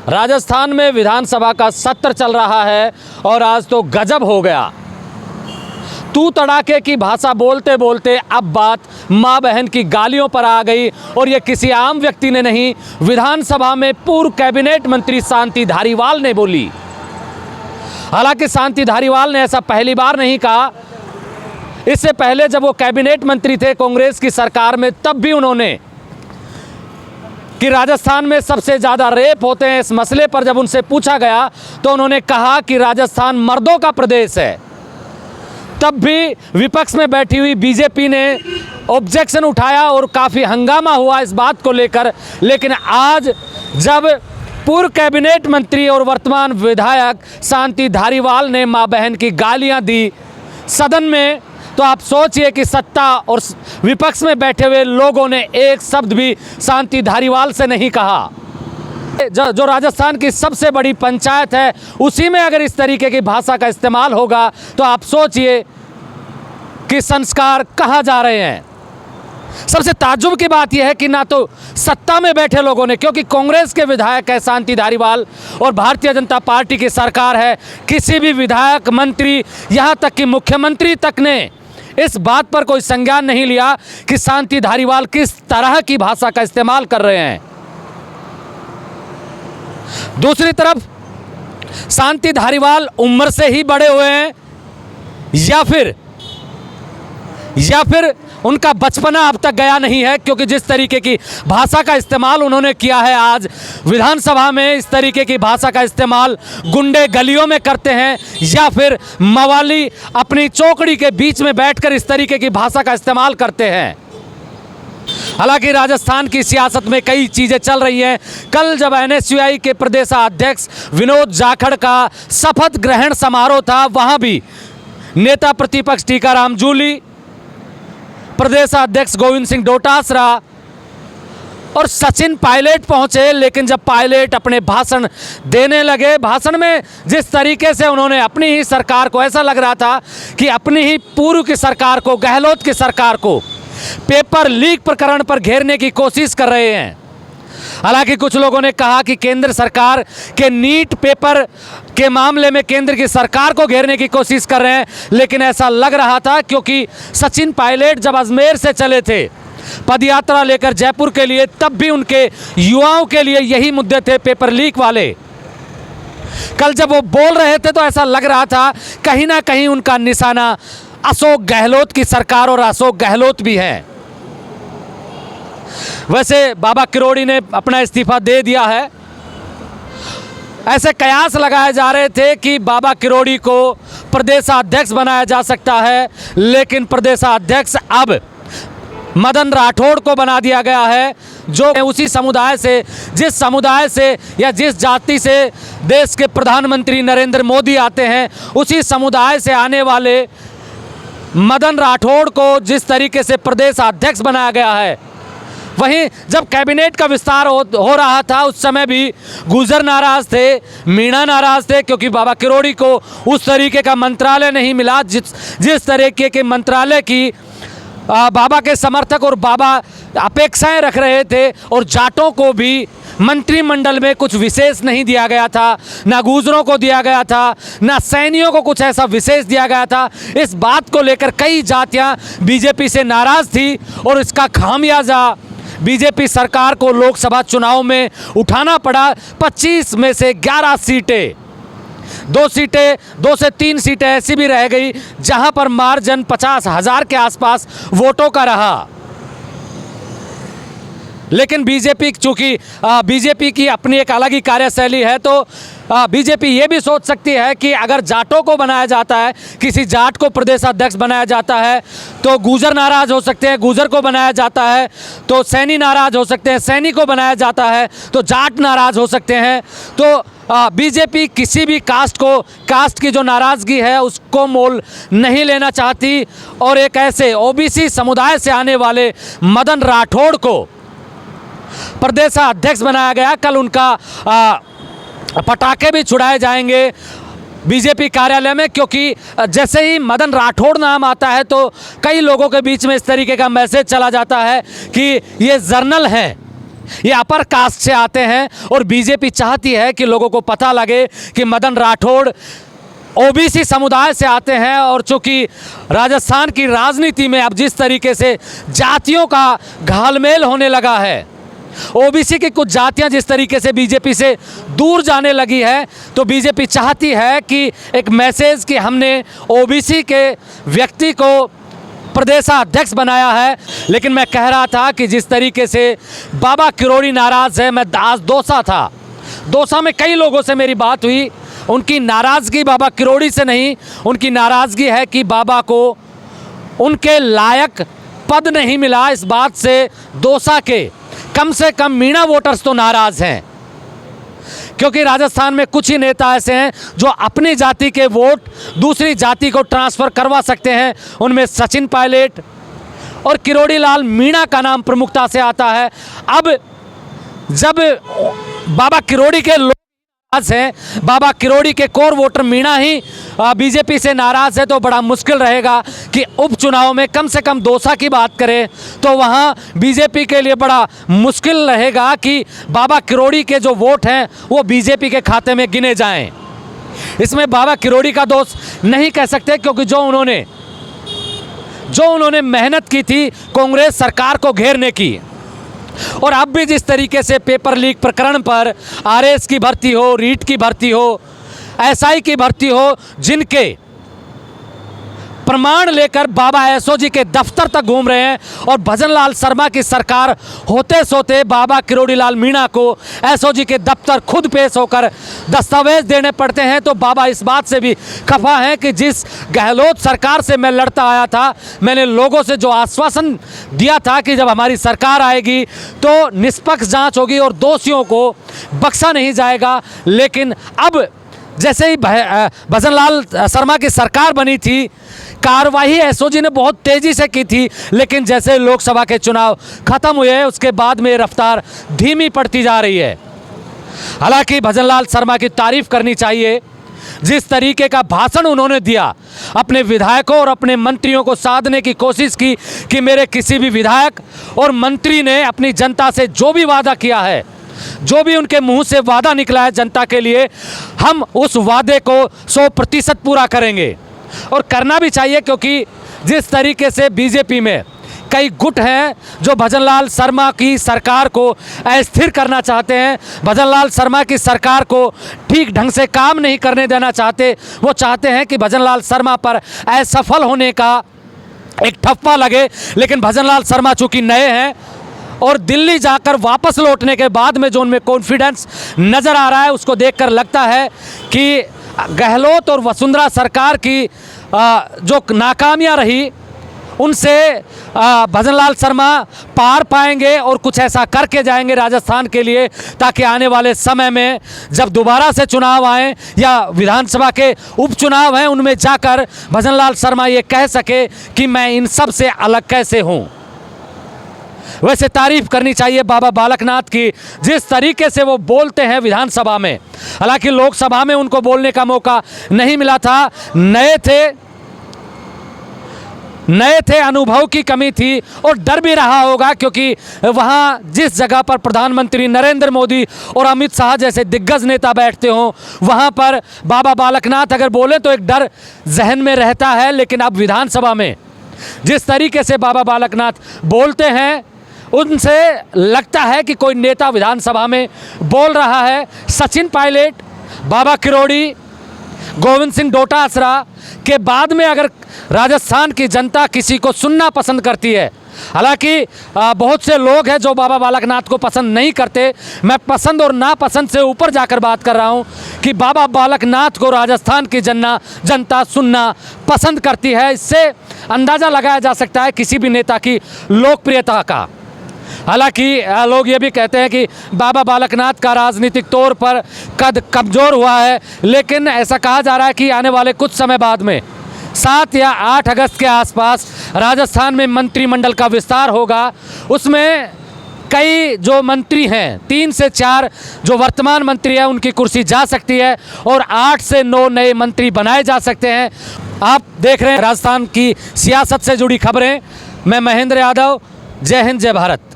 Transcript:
राजस्थान में विधानसभा का सत्र चल रहा है और आज तो गजब हो गया। तू तड़ाके की भाषा बोलते बोलते अब बात माँ बहन की गालियों पर आ गई और ये किसी आम व्यक्ति ने नहीं, विधानसभा में पूर्व कैबिनेट मंत्री शांति धारीवाल ने बोली। हालांकि शांति धारीवाल ने ऐसा पहली बार नहीं कहा। इससे पहले जब वो कैबिनेट मंत्री थे कांग्रेस की सरकार में, तब भी उन्होंने कि राजस्थान में सबसे ज़्यादा रेप होते हैं, इस मसले पर जब उनसे पूछा गया तो उन्होंने कहा कि राजस्थान मर्दों का प्रदेश है। तब भी विपक्ष में बैठी हुई बीजेपी ने ऑब्जेक्शन उठाया और काफ़ी हंगामा हुआ इस बात को लेकर। लेकिन आज जब पूर्व कैबिनेट मंत्री और वर्तमान विधायक शांति धारीवाल ने मां बहन की गालियां दी सदन में, तो आप सोचिए कि सत्ता और विपक्ष में बैठे हुए लोगों ने एक शब्द भी शांति धारीवाल से नहीं कहा। जो राजस्थान की सबसे बड़ी पंचायत है, उसी में अगर इस तरीके की भाषा का इस्तेमाल होगा तो आप सोचिए कि संस्कार कहाँ जा रहे हैं। सबसे ताज्जुब की बात यह है कि ना तो सत्ता में बैठे लोगों ने, क्योंकि कांग्रेस के विधायक है शांति धारीवाल और भारतीय जनता पार्टी की सरकार है, किसी भी विधायक, मंत्री, यहाँ तक कि मुख्यमंत्री तक ने इस बात पर कोई संज्ञान नहीं लिया कि शांति धारीवाल किस तरह की भाषा का इस्तेमाल कर रहे हैं। दूसरी तरफ शांति धारीवाल उम्र से ही बड़े हुए हैं या फिर उनका बचपना अब तक गया नहीं है, क्योंकि जिस तरीके की भाषा का इस्तेमाल उन्होंने किया है आज विधानसभा में, इस तरीके की भाषा का इस्तेमाल गुंडे गलियों में करते हैं या फिर मवाली अपनी चौकड़ी के बीच में बैठकर इस तरीके की भाषा का इस्तेमाल करते हैं। हालांकि राजस्थान की सियासत में कई चीज़ें चल रही हैं। कल जब NSUI के प्रदेशाध्यक्ष विनोद जाखड़ का शपथ ग्रहण समारोह था, वहां भी नेता प्रतिपक्ष टीकाराम जूली, प्रदेशाध्यक्ष गोविंद सिंह डोटासरा और सचिन पायलट पहुंचे। लेकिन जब पायलट अपने भाषण देने लगे, भाषण में जिस तरीके से उन्होंने अपनी ही सरकार को, ऐसा लग रहा था कि अपनी ही पूर्व की सरकार को, गहलोत की सरकार को पेपर लीक प्रकरण पर घेरने की कोशिश कर रहे हैं। हालांकि कुछ लोगों ने कहा कि केंद्र सरकार के नीट पेपर के मामले में केंद्र की सरकार को घेरने की कोशिश कर रहे हैं, लेकिन ऐसा लग रहा था क्योंकि सचिन पायलट जब अजमेर से चले थे पदयात्रा लेकर जयपुर के लिए, तब भी उनके युवाओं के लिए यही मुद्दे थे, पेपर लीक वाले। कल जब वो बोल रहे थे तो ऐसा लग रहा था कहीं ना कहीं उनका निशाना अशोक गहलोत की सरकार और अशोक गहलोत भी है। वैसे बाबा किरोड़ी ने अपना इस्तीफा दे दिया है। ऐसे कयास लगाए जा रहे थे कि बाबा किरोड़ी को प्रदेशाध्यक्ष बनाया जा सकता है, लेकिन प्रदेशाध्यक्ष अब मदन राठौड़ को बना दिया गया है, जो उसी समुदाय से, जिस समुदाय से या जिस जाति से देश के प्रधानमंत्री नरेंद्र मोदी आते हैं, उसी समुदाय से आने वाले मदन राठौड़ को जिस तरीके से प्रदेश अध्यक्ष बनाया गया है। वहीं जब कैबिनेट का विस्तार हो रहा था, उस समय भी गुर्जर नाराज थे, मीणा नाराज थे, क्योंकि बाबा किरोड़ी को उस तरीके का मंत्रालय नहीं मिला जिस तरीके के मंत्रालय की बाबा के समर्थक और बाबा अपेक्षाएं रख रहे थे। और जाटों को भी मंत्रिमंडल में कुछ विशेष नहीं दिया गया था, ना गुर्जरों को दिया गया था, ना सैनियों को कुछ ऐसा विशेष दिया गया था। इस बात को लेकर कई जातियां बीजेपी से नाराज थी और इसका खामियाजा बीजेपी सरकार को लोकसभा चुनाव में उठाना पड़ा। 25 में से 11 सीटें, 2 से 3 सीटें ऐसी भी रह गई जहां पर मार्जिन 50,000 के आसपास वोटों का रहा। लेकिन बीजेपी, चूंकि बीजेपी की अपनी एक अलग ही कार्यशैली है, तो बीजेपी ये भी सोच सकती है कि अगर जाटों को बनाया जाता है, किसी जाट को प्रदेशाध्यक्ष बनाया जाता है तो गुर्जर नाराज हो सकते हैं, गुर्जर को बनाया जाता है तो सैनी नाराज हो सकते हैं, सैनी को बनाया जाता है तो जाट नाराज हो सकते हैं। तो बीजेपी किसी भी कास्ट की जो नाराज़गी है उसको मोल नहीं लेना चाहती और एक ऐसे ओबीसी समुदाय से आने वाले मदन राठौड़ को प्रदेशाध्यक्ष बनाया गया। कल उनका पटाखे भी छुड़ाए जाएंगे बीजेपी कार्यालय में, क्योंकि जैसे ही मदन राठौड़ नाम आता है तो कई लोगों के बीच में इस तरीके का मैसेज चला जाता है कि ये जर्नल हैं, ये अपर कास्ट से आते हैं और बीजेपी चाहती है कि लोगों को पता लगे कि मदन राठौड़ ओबीसी समुदाय से आते हैं। और चूंकि राजस्थान की राजनीति में अब जिस तरीके से जातियों का घालमेल होने लगा है, ओबीसी की कुछ जातियां जिस तरीके से बीजेपी से दूर जाने लगी है, तो बीजेपी चाहती है कि एक मैसेज कि हमने ओबीसी के व्यक्ति को प्रदेशाध्यक्ष बनाया है। लेकिन मैं कह रहा था कि जिस तरीके से बाबा किरोड़ी नाराज़ है, मैं आज दौसा था, दौसा में कई लोगों से मेरी बात हुई, उनकी नाराज़गी बाबा किरोड़ी से नहीं, उनकी नाराज़गी है कि बाबा को उनके लायक पद नहीं मिला। इस बात से दौसा के कम से कम मीणा वोटर्स तो नाराज़ हैं, क्योंकि राजस्थान में कुछ ही नेता ऐसे हैं जो अपनी जाति के वोट दूसरी जाति को ट्रांसफ़र करवा सकते हैं। उनमें सचिन पायलट और किरोड़ी लाल मीणा का नाम प्रमुखता से आता है। अब जब बाबा किरोड़ी के लोग हैं, बाबा किरोड़ी के कोर वोटर मीणा ही बीजेपी से नाराज़ है, तो बड़ा मुश्किल रहेगा कि उपचुनाव में कम से कम दौसा की बात करें तो वहाँ बीजेपी के लिए बड़ा मुश्किल रहेगा कि बाबा किरोड़ी के जो वोट हैं वो बीजेपी के खाते में गिने जाएं। इसमें बाबा किरोड़ी का दोष नहीं कह सकते, क्योंकि जो उन्होंने मेहनत की थी कांग्रेस सरकार को घेरने की, और अब भी जिस तरीके से पेपर लीक प्रकरण पर आरएस की भर्ती हो, रीट की भर्ती हो, एसआई की भर्ती हो, जिनके प्रमाण लेकर बाबा एसओजी के दफ्तर तक घूम रहे हैं, और भजनलाल शर्मा की सरकार होते सोते बाबा किरोड़ी लाल मीणा को एसओजी के दफ्तर खुद पेश होकर दस्तावेज देने पड़ते हैं, तो बाबा इस बात से भी खफा हैं कि जिस गहलोत सरकार से मैं लड़ता आया था, मैंने लोगों से जो आश्वासन दिया था कि जब हमारी सरकार आएगी तो निष्पक्ष जांच होगी और दोषियों को बख्शा नहीं जाएगा। लेकिन अब जैसे ही भजनलाल शर्मा की सरकार बनी थी, कार्रवाई एसओजी ने बहुत तेज़ी से की थी, लेकिन जैसे लोकसभा के चुनाव खत्म हुए उसके बाद में रफ्तार धीमी पड़ती जा रही है। हालांकि भजनलाल शर्मा की तारीफ करनी चाहिए, जिस तरीके का भाषण उन्होंने दिया, अपने विधायकों और अपने मंत्रियों को साधने की कोशिश की कि मेरे किसी भी विधायक और मंत्री ने अपनी जनता से जो भी वादा किया है, जो भी उनके मुंह से वादा निकला है जनता के लिए, हम उस वादे को 100% पूरा करेंगे। और करना भी चाहिए, क्योंकि जिस तरीके से बीजेपी में कई गुट हैं जो भजनलाल शर्मा की सरकार को अस्थिर करना चाहते हैं, भजनलाल शर्मा की सरकार को ठीक ढंग से काम नहीं करने देना चाहते, वो चाहते हैं कि भजनलाल शर्मा पर असफल होने का एक ठप्पा लगे। लेकिन भजनलाल शर्मा चूँकि नए हैं और दिल्ली जाकर वापस लौटने के बाद में जो उनमें कॉन्फिडेंस नज़र आ रहा है, उसको देखकर लगता है कि गहलोत और वसुंधरा सरकार की जो नाकामियां रही, उनसे भजनलाल शर्मा पार पाएंगे और कुछ ऐसा करके जाएंगे राजस्थान के लिए, ताकि आने वाले समय में जब दोबारा से चुनाव आए या विधानसभा के उपचुनाव हैं, उनमें जाकर भजनलाल शर्मा ये कह सके कि मैं इन सब से अलग कैसे हूँ। वैसे तारीफ करनी चाहिए बाबा बालकनाथ की, जिस तरीके से वो बोलते हैं विधानसभा में। हालांकि लोकसभा में उनको बोलने का मौका नहीं मिला था, नए थे, अनुभव की कमी थी और डर भी रहा होगा, क्योंकि वहाँ जिस जगह पर प्रधानमंत्री नरेंद्र मोदी और अमित शाह जैसे दिग्गज नेता बैठते हों, वहाँ पर बाबा बालकनाथ अगर बोले तो एक डर जहन में रहता है। लेकिन अब विधानसभा में जिस तरीके से बाबा बालकनाथ बोलते हैं, उनसे लगता है कि कोई नेता विधानसभा में बोल रहा है। सचिन पायलट, बाबा किरोड़ी, गोविंद सिंह डोटासरा के बाद में अगर राजस्थान की जनता किसी को सुनना पसंद करती है, हालांकि बहुत से लोग हैं जो बाबा बालकनाथ को पसंद नहीं करते, मैं पसंद और नापसंद से ऊपर जाकर बात कर रहा हूं कि बाबा बालकनाथ को राजस्थान की जनता सुनना पसंद करती है। इससे अंदाज़ा लगाया जा सकता है किसी भी नेता की लोकप्रियता का। हालांकि लोग ये भी कहते हैं कि बाबा बालकनाथ का राजनीतिक तौर पर कद कमज़ोर हुआ है, लेकिन ऐसा कहा जा रहा है कि आने वाले कुछ समय बाद में 7 या 8 अगस्त के आसपास राजस्थान में मंत्रिमंडल का विस्तार होगा। उसमें कई जो मंत्री हैं, 3 से 4 जो वर्तमान मंत्री हैं, उनकी कुर्सी जा सकती है और 8 से 9 नए मंत्री बनाए जा सकते हैं। आप देख रहे हैं राजस्थान की सियासत से जुड़ी खबरें। मैं महेंद्र यादव, जय हिंद, जय भारत।